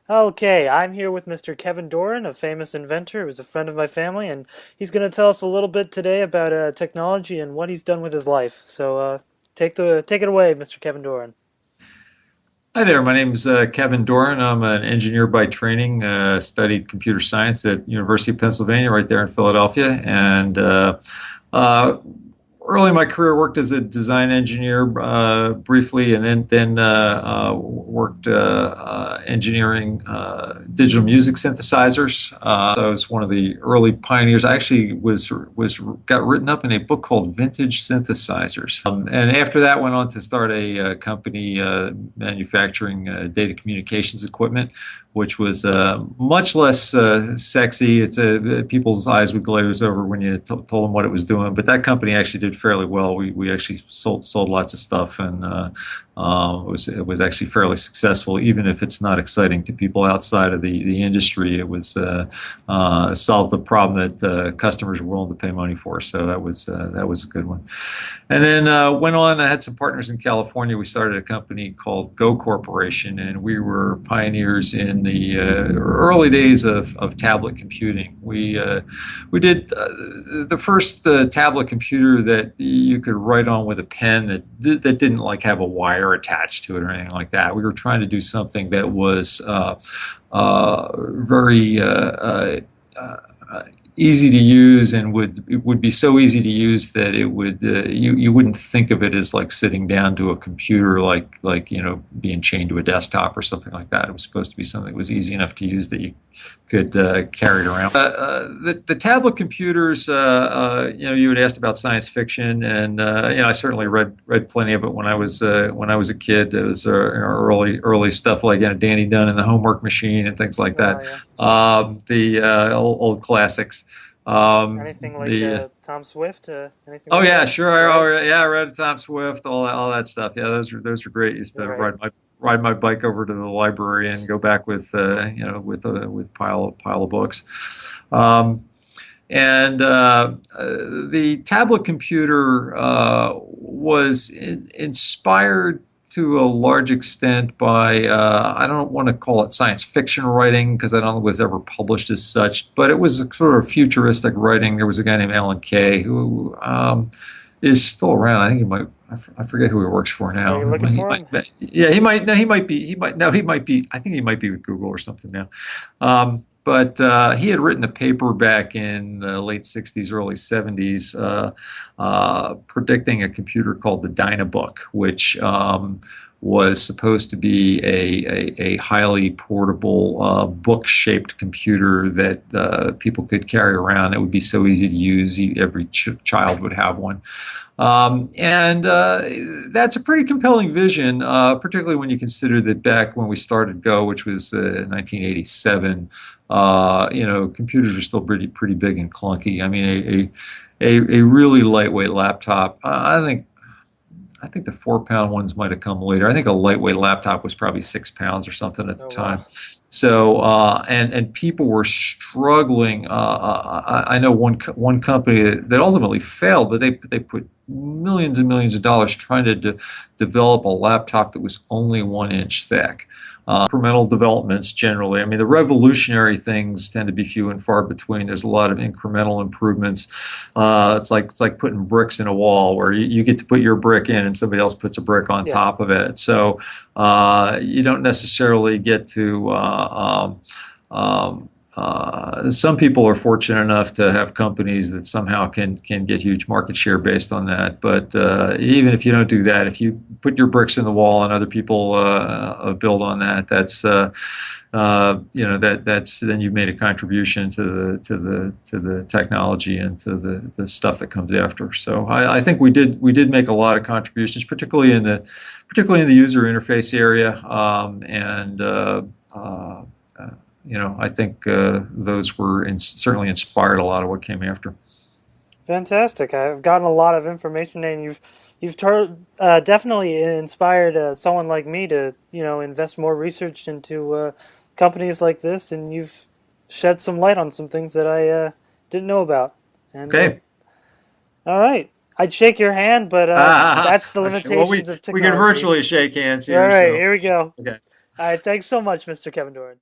Okay, I'm here with Mr. Kevin Doren, a famous inventor who's a friend of my family, and he's going to tell us a little bit today about technology and what he's done with his life. So, take it away, Mr. Kevin Doren. Hi there, my name is Kevin Doren. I'm an engineer by training, studied computer science at University of Pennsylvania right there in Philadelphia. And uh, early in my career worked as a design engineer briefly, and then worked engineering digital music synthesizers. So I was one of the early pioneers. I actually was got written up in a book called Vintage Synthesizers. And after that, went on to start a company manufacturing data communications equipment, which was much less sexy. It's people's eyes would glaze over when you told them what it was doing. But that company actually did fairly well. We actually sold lots of stuff, and it was actually fairly successful, even if it's not exciting to people outside of the industry. It was solved a problem that customers were willing to pay money for. So that was a good one. And then went on. I had some partners in California. We started a company called Go Corporation, and we were pioneers in the early days of tablet computing. We did the first tablet computer that you could write on with a pen that didn't like have a wire attached to it or anything like that. We were trying to do something that was very easy to use, and would be so easy to use that it would you wouldn't think of it as like sitting down to a computer, like being chained to a desktop or something like that. It was supposed to be something that was easy enough to use that you could carry it around. The tablet computers, you had asked about science fiction, and I certainly read plenty of it when I was a kid. It was early stuff like Danny Dunn and the Homework Machine and things like Oh that. yeah, The old classics. anything like The Tom Swift, anything Oh like yeah, that, sure. right? Yeah, I read Tom Swift, all that stuff. Yeah, those are great. Used to Right. ride my bike over to the library and go back with with pile of books. Um, and The tablet computer was inspired to a large extent by, I don't want to call it science fiction writing because I don't think it was ever published as such, but it was a sort of futuristic writing. There was a guy named Alan Kay who is still around. I think he might. I forget who he works for Are now. you looking He for might. him? Yeah, he might. No, he might be. He might. No, he might be. I think he might be with Google or something now. But he had written a paper back in the late 60s, early 70s, predicting a computer called the Dynabook, which was supposed to be a highly portable book-shaped computer that people could carry around. It would be so easy to use. Every child would have one. And That's a pretty compelling vision, particularly when you consider that back when we started Go, which was 1987, computers were still pretty big and clunky. I mean, a really lightweight laptop. I think the 4 pound ones might have come later. I think a lightweight laptop was probably 6 pounds or something at the Oh wow. time. So and people were struggling. I know one company that ultimately failed, but they put millions and millions of dollars trying to develop a laptop that was only 1 inch thick. Incremental developments generally. I mean, the revolutionary things tend to be few and far between. There's a lot of incremental improvements. It's like putting bricks in a wall, where you get to put your brick in and somebody else puts a brick on Yeah. top of it. So you don't necessarily get to. Some people are fortunate enough to have companies that somehow can get huge market share based on that. But even if you don't do that, if you put your bricks in the wall and other people build on that, that's then you've made a contribution to the technology and to the stuff that comes after. So I think we did make a lot of contributions, particularly in the user interface area, and uh, I think those certainly inspired a lot of what came after. Fantastic. I've gotten a lot of information, and definitely inspired someone like me to, invest more research into companies like this, and you've shed some light on some things that I didn't know about. And Okay. all right, I'd shake your hand, but that's the Okay. Well, we limitations of we can technology. virtually shake hands All here, right, so here we go. okay. All right, thanks so much, Mr. Kevin Doran.